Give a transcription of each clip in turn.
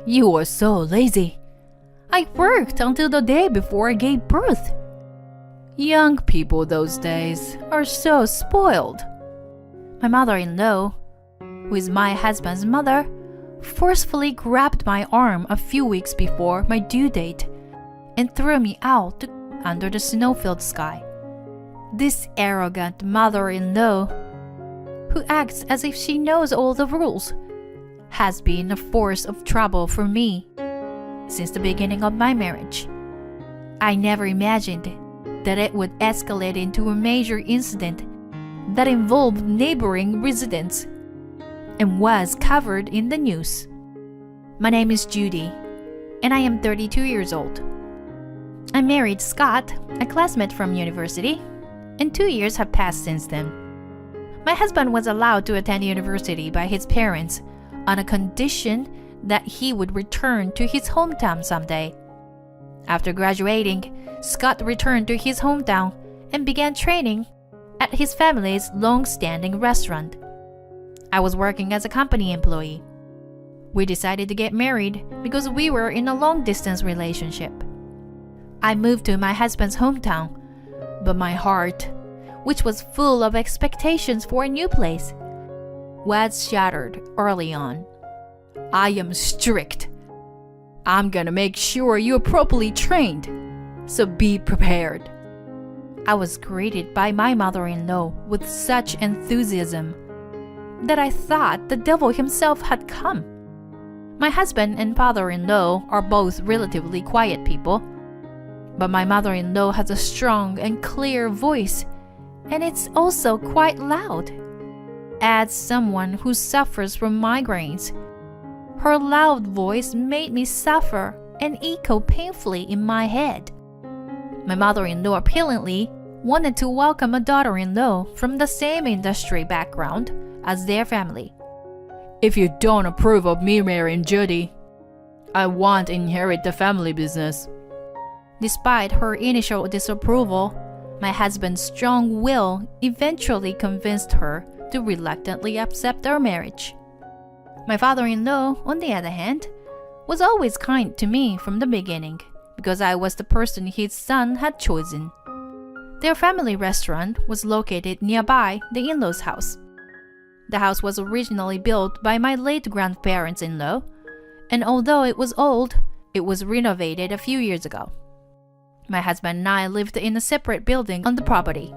You are so lazy. I worked until the day before I gave birth. Young people those days are so spoiled. My mother-in-law, who is my husband's mother, forcefully grabbed my arm a few weeks before my due date and threw me out under the snow-filled sky. This arrogant mother-in-law, who acts as if she knows all the rules, has been a force of trouble for me since the beginning of my marriage. I never imagined that it would escalate into a major incident that involved neighboring residents and was covered in the news. My name is Judy, and I am 32 years old. I married Scott, a classmate from university, and 2 years have passed since then. My husband was allowed to attend university by his parents on a condition that he would return to his hometown someday. After graduating, Scott returned to his hometown and began training at his family's long-standing restaurant. I was working as a company employee. We decided to get married because we were in a long-distance relationship. I moved to my husband's hometown, but my heart, which was full of expectations for a new place, was shattered early on. I am strict. I'm gonna make sure you're properly trained, so be prepared. I was greeted by my mother-in-law with such enthusiasm that I thought the devil himself had come. My husband and father-in-law are both relatively quiet people, but my mother-in-law has a strong and clear voice, and it's also quite loud. As someone who suffers from migraines, her loud voice made me suffer and echo painfully in my head. My mother-in-law apparently wanted to welcome a daughter-in-law from the same industry background as their family. If you don't approve of me marrying Judy, I won't inherit the family business. Despite her initial disapproval, my husband's strong will eventually convinced her to reluctantly accept our marriage. My father-in-law, on the other hand, was always kind to me from the beginning because I was the person his son had chosen. Their family restaurant was located nearby the in-laws' house. The house was originally built by my late grandparents-in-law, and although it was old, it was renovated a few years ago. My husband and I lived in a separate building on the property.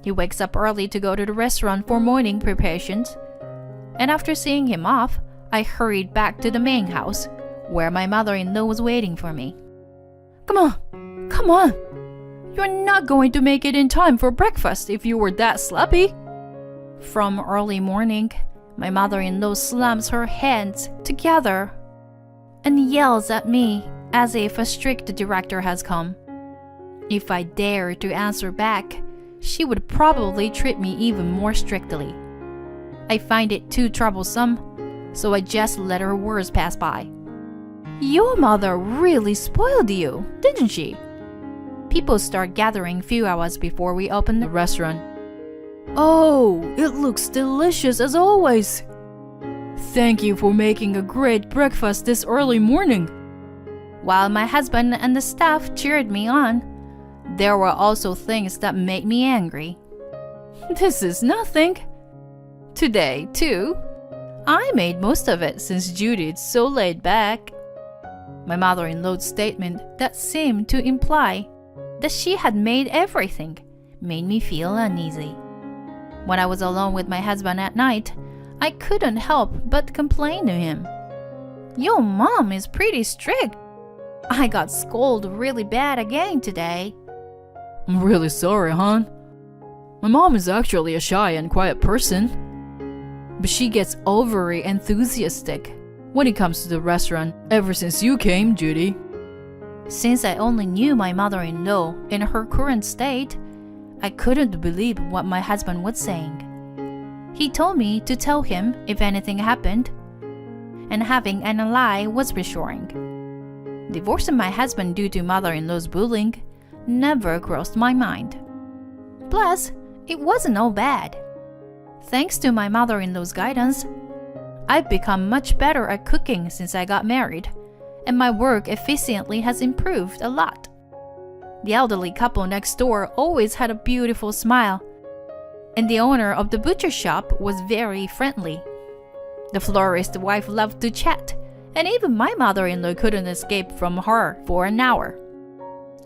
He wakes up early to go to the restaurant for morning preparations, and after seeing him off, I hurried back to the main house, where my mother-in-law was waiting for me. Come on! You're not going to make it in time for breakfast if you were that sloppy. From early morning, my mother-in-law slams her hands together and yells at me as if a strict director has come. If I dare to answer back, she would probably treat me even more strictly. I find it too troublesome, so I just let her words pass by. Your mother really spoiled you, didn't she? People start gathering a few hours before we open the restaurant. Oh, it looks delicious as always. Thank you for making a great breakfast this early morning. While my husband and the staff cheered me on, there were also things that made me angry. This is nothing. Today, too, I made most of it since Judy's so laid back. My mother-in-law's statement that seemed to imply that she had made everything made me feel uneasy. When I was alone with my husband at night, I couldn't help but complain to him. Your mom is pretty strict. I got scolded really bad again today. I'm really sorry, hon. My mom is actually a shy and quiet person, but she gets overly enthusiastic when it comes to the restaurant ever since you came, Judy. Since I only knew my mother-in-law in her current state, I couldn't believe what my husband was saying. He told me to tell him if anything happened, and having an ally was reassuring. Divorcing my husband due to mother-in-law's bullying never crossed my mind. Plus, it wasn't all bad. Thanks to my mother-in-law's guidance, I've become much better at cooking since I got married, and my work efficiency has improved a lot. The elderly couple next door always had a beautiful smile, and the owner of the butcher shop was very friendly. The florist's wife loved to chat, and even my mother-in-law couldn't escape from her for an hour.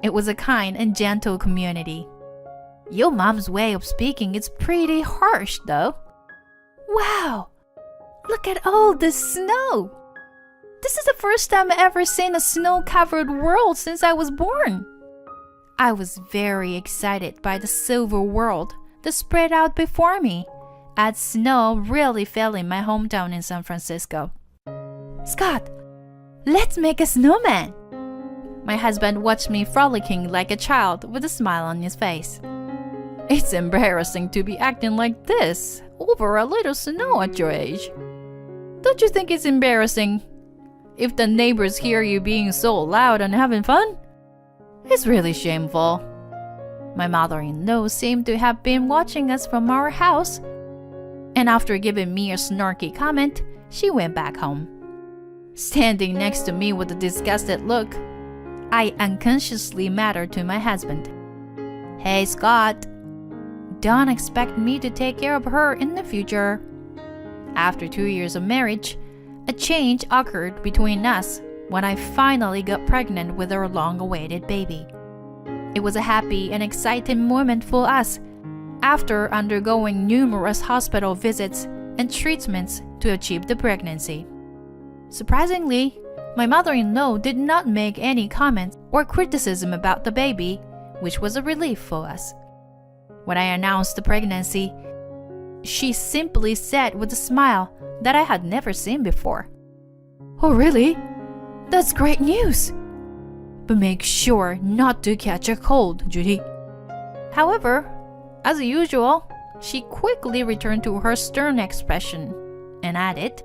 It was a kind and gentle community. Your mom's way of speaking is pretty harsh, though. Wow! Look at all this snow! This is the first time I've ever seen a snow-covered world since I was born. I was very excited by the silver world that spread out before me, as snow really fell in my hometown in San Francisco. Scott, let's make a snowman! My husband watched me frolicking like a child with a smile on his face. It's embarrassing to be acting like this over a little snow at your age. Don't you think it's embarrassing if the neighbors hear you being so loud and having fun? It's really shameful. My mother-in-law seemed to have been watching us from our house, and after giving me a snarky comment, she went back home. Standing next to me with a disgusted look, I unconsciously muttered to my husband, "Hey, Scott, don't expect me to take care of her in the future." After 2 years of marriage, a change occurred between us when I finally got pregnant with our long-awaited baby. It was a happy and exciting moment for us after undergoing numerous hospital visits and treatments to achieve the pregnancy. Surprisingly, my mother-in-law did not make any comments or criticism about the baby, which was a relief for us. When I announced the pregnancy, she simply said with a smile that I had never seen before, "Oh, really? That's great news. But make sure not to catch a cold, Judy." However, as usual, she quickly returned to her stern expression and added,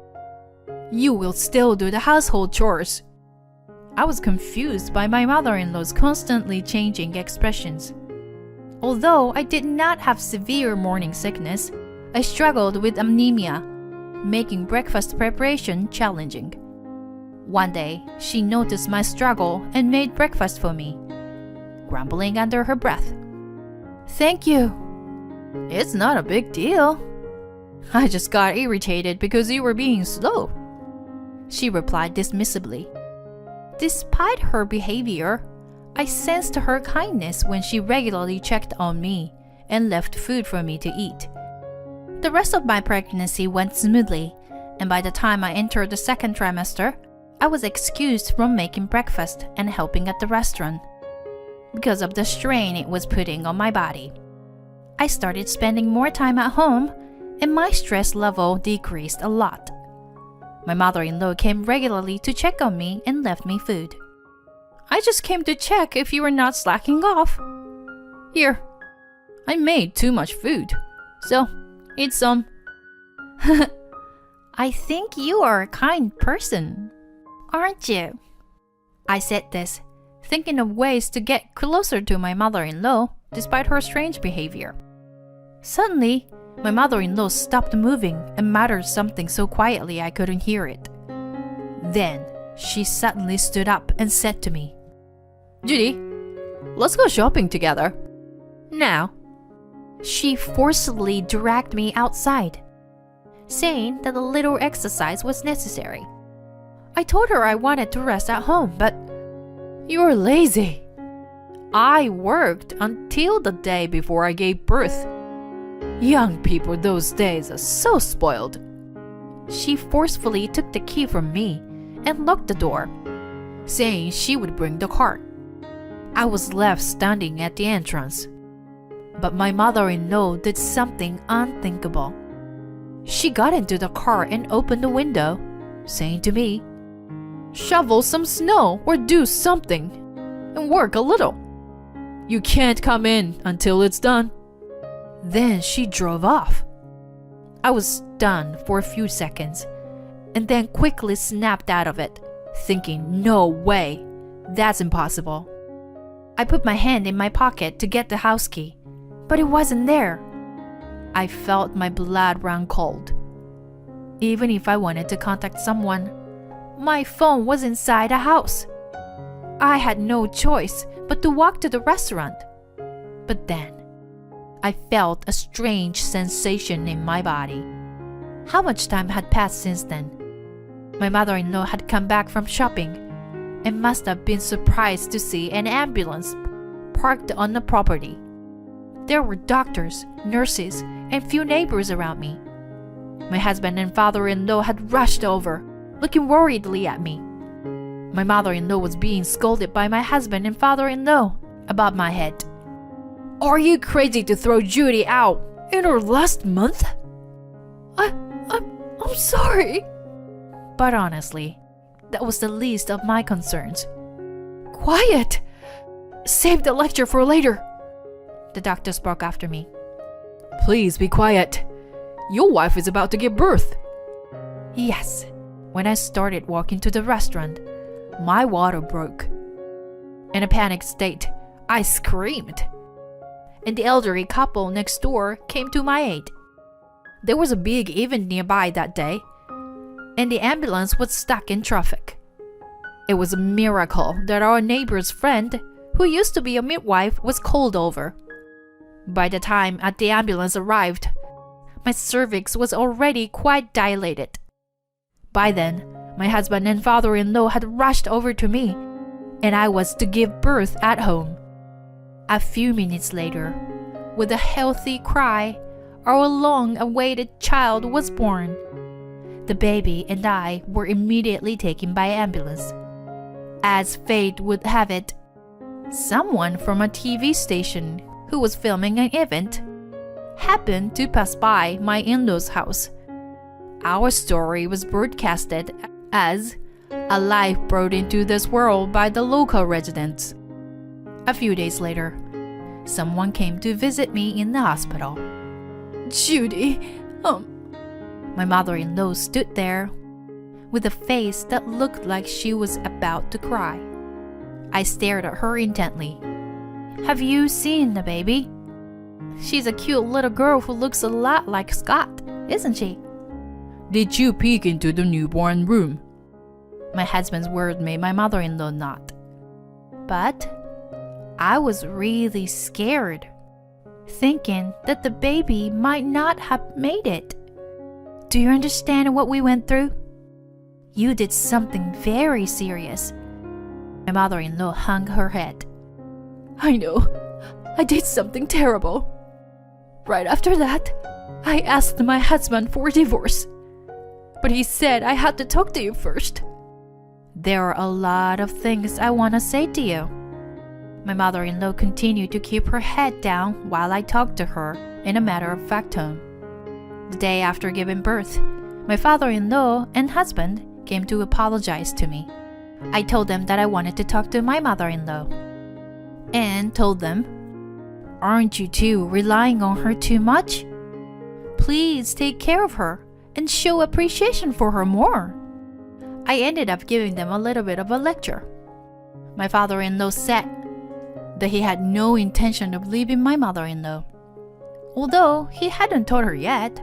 "You will still do the household chores." I was confused by my mother-in-law's constantly changing expressions. Although I did not have severe morning sickness, I struggled with anemia, making breakfast preparation challenging. One day, she noticed my struggle and made breakfast for me, grumbling under her breath, "Thank you. It's not a big deal. I just got irritated because you were being slow," she replied dismissively. Despite her behavior, I sensed her kindness when she regularly checked on me and left food for me to eat. The rest of my pregnancy went smoothly, and by the time I entered the second trimester, I was excused from making breakfast and helping at the restaurant because of the strain it was putting on my body. I started spending more time at home, and my stress level decreased a lot. My mother-in-law came regularly to check on me and left me food. "I just came to check if you were not slacking off. Here, I made too much food, so eat some." "I think you are a kind person, aren't you?" I said this, thinking of ways to get closer to my mother-in-law despite her strange behavior. Suddenly, my mother-in-law stopped moving and muttered something so quietly I couldn't hear it. Then, she suddenly stood up and said to me, "Judy, let's go shopping together. Now." She forcibly dragged me outside, saying that a little exercise was necessary. I told her I wanted to rest at home, but "You're lazy. I worked until the day before I gave birth. Young people those days are so spoiled." She forcefully took the key from me and locked the door, saying she would bring the cart. I was left standing at the entrance. But my mother-in-law did something unthinkable. She got into the car and opened the window, saying to me, "Shovel some snow or do something, and work a little. You can't come in until it's done." Then she drove off. I was stunned for a few seconds, and then quickly snapped out of it, thinking, "No way, that's impossible." I put my hand in my pocket to get the house key, but it wasn't there. I felt my blood run cold. Even if I wanted to contact someone, my phone was inside the house. I had no choice but to walk to the restaurant. But then, I felt a strange sensation in my body. How much time had passed since then? My mother-in-law had come back from shopping and must have been surprised to see an ambulance parked on the property. There were doctors, nurses, and few neighbors around me. My husband and father-in-law had rushed over, looking worriedly at me. My mother-in-law was being scolded by my husband and father-in-law about my head. "Are you crazy to throw Judy out in her last month?" I'm sorry. But honestly, that was the least of my concerns. "Quiet! Save the lecture for later," the doctor spoke after me. "Please be quiet. Your wife is about to give birth." Yes, when I started walking to the restaurant, my water broke. In a panicked state, I screamed. And the elderly couple next door came to my aid. There was a big event nearby that day, and the ambulance was stuck in traffic. It was a miracle that our neighbor's friend, who used to be a midwife, was called over. By the time the ambulance arrived, my cervix was already quite dilated. By then, my husband and father-in-law had rushed over to me, and I was to give birth at home. A few minutes later, with a healthy cry, our long-awaited child was born. The baby and I were immediately taken by ambulance. As fate would have it, someone from a TV station who was filming an event happened to pass by my in-laws' house. Our story was broadcasted as a life brought into this world by the local residents. A few days later, someone came to visit me in the hospital. "Judy, My mother-in-law stood there with a face that looked like she was about to cry. I stared at her intently. "Have you seen the baby? She's a cute little girl who looks a lot like Scott, isn't she?" "Did you peek into the newborn room?" My husband's word made my mother-in-law nod. But I was really scared, thinking that the baby might not have made it. Do you understand what we went through? You did something very serious. My mother-in-law hung her head. "I know. I did something terrible. Right after that, I asked my husband for a divorce. But he said I had to talk to you first." There are a lot of things I want to say to you. My mother-in-law continued to keep her head down while I talked to her in a matter-of-fact tone. The day after giving birth, my father-in-law and husband came to apologize to me. I told them that I wanted to talk to my mother-in-law and told them, "Aren't you two relying on her too much? Please take care of her and show appreciation for her more." I ended up giving them a little bit of a lecture. My father-in-law said that he had no intention of leaving my mother-in-law, although he hadn't told her yet.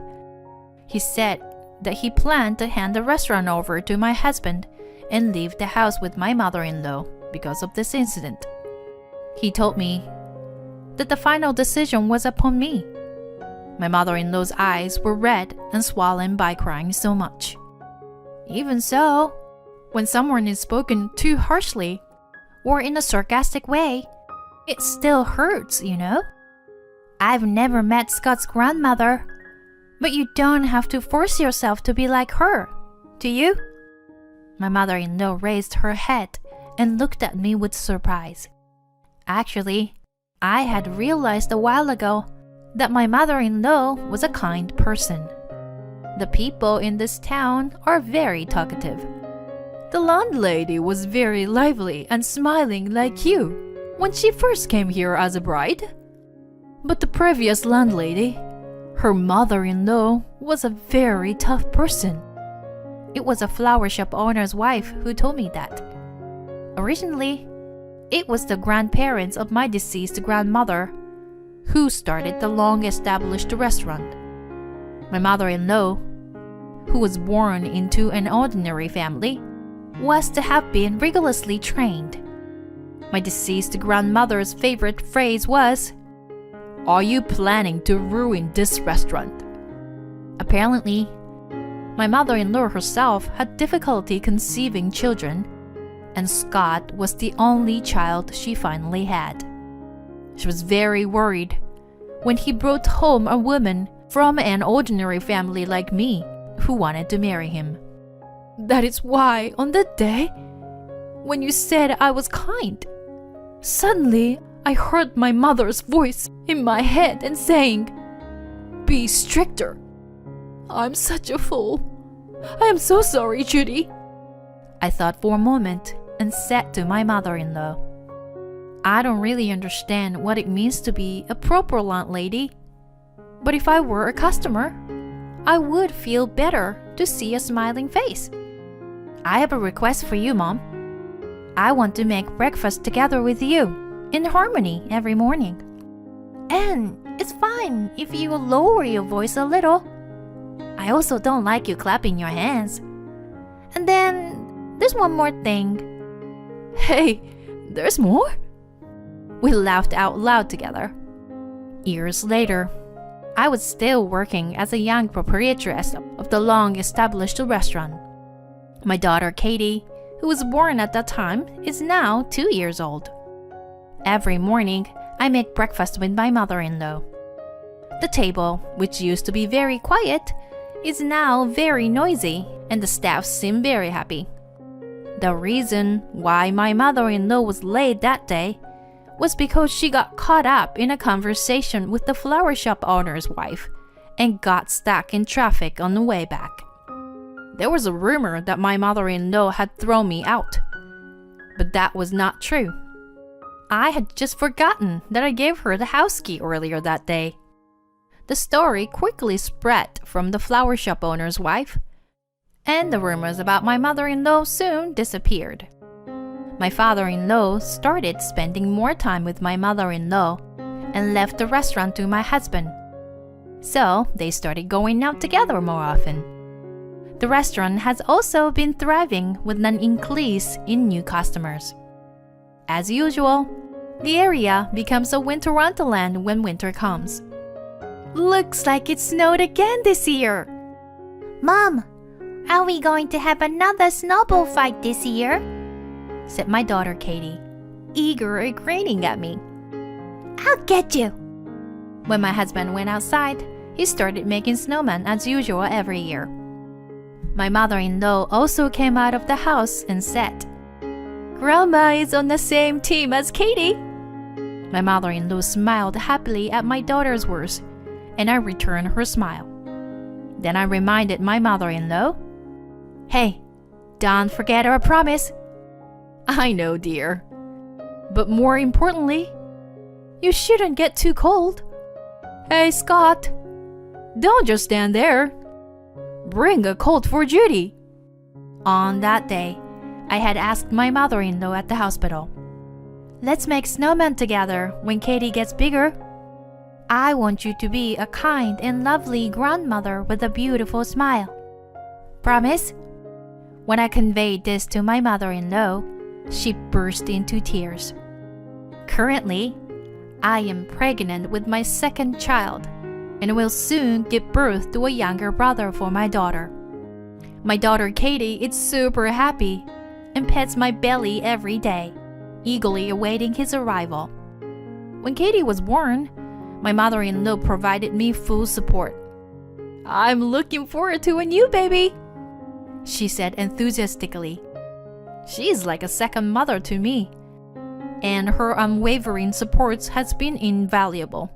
He said that he planned to hand the restaurant over to my husband and leave the house with my mother-in-law because of this incident. He told me that the final decision was upon me. My mother-in-law's eyes were red and swollen by crying so much. Even so, when someone is spoken too harshly or in a sarcastic way, it still hurts, you know? I've never met Scott's grandmother, but you don't have to force yourself to be like her, do you? My mother-in-law raised her head and looked at me with surprise. Actually, I had realized a while ago that my mother-in-law was a kind person. The people in this town are very talkative. The landlady was very lively and smiling like you when she first came here as a bride. But the previous landlady, her mother-in-law, was a very tough person. It was a flower shop owner's wife who told me that. Originally, it was the grandparents of my deceased grandmother who started the long-established restaurant. My mother-in-law, who was born into an ordinary family, was to have been rigorously trained. My deceased grandmother's favorite phrase was, "Are you planning to ruin this restaurant?" Apparently, my mother-in-law herself had difficulty conceiving children, and Scott was the only child she finally had. She was very worried when he brought home a woman from an ordinary family like me who wanted to marry him. That is why on that day, when you said I was kind, suddenly I heard my mother's voice in my head and saying, "Be stricter." I'm such a fool. I am so sorry, Judy. I thought for a moment and said to my mother-in-law, "I don't really understand what it means to be a proper landlady, but if I were a customer, I would feel better to see a smiling face. I have a request for you, Mom. I want to make breakfast together with you, in harmony every morning. And it's fine if you lower your voice a little. I also don't like you clapping your hands. And then there's one more thing." Hey, there's more? We laughed out loud together. Years later, I was still working as a young proprietress of the long-established restaurant. My daughter Katie, who was born at that time, is now 2 years old. Every morning, I make breakfast with my mother-in-law. The table, which used to be very quiet, is now very noisy, and the staff seem very happy. The reason why my mother-in-law was late that day was because she got caught up in a conversation with the flower shop owner's wife and got stuck in traffic on the way back. There was a rumor that my mother-in-law had thrown me out, but that was not true. I had just forgotten that I gave her the house key earlier that day. The story quickly spread from the flower shop owner's wife, and the rumors about my mother-in-law soon disappeared. My father-in-law started spending more time with my mother-in-law and left the restaurant to my husband. So they started going out together more often. The restaurant has also been thriving with an increase in new customers. As usual, the area becomes a winter wonderland when winter comes. Looks like it snowed again this year. Mom, are we going to have another snowball fight this year? Said my daughter Katie, eager and grinning at me. I'll get you. When my husband went outside, he started making snowmen as usual every year. My mother-in-law also came out of the house and said, "Grandma is on the same team as Katie." My mother-in-law smiled happily at my daughter's words, and I returned her smile. Then I reminded my mother-in-law, "Hey, don't forget our promise." "I know, dear. But more importantly, you shouldn't get too cold. Hey, Scott, don't just stand there. Bring a coat for Judy." On that day, I had asked my mother-in-law at the hospital, "Let's make snowmen together when Katie gets bigger. I want you to be a kind and lovely grandmother with a beautiful smile. Promise?" When I conveyed this to my mother-in-law, she burst into tears. Currently, I am pregnant with my second child and will soon give birth to a younger brother for my daughter. My daughter Katie is super happy and pets my belly every day, eagerly awaiting his arrival. When Katie was born, my mother-in-law provided me full support. "I'm looking forward to a new baby," she said enthusiastically. She is like a second mother to me, and her unwavering support has been invaluable.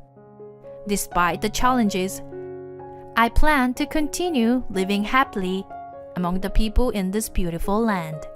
Despite the challenges, I plan to continue living happily among the people in this beautiful land.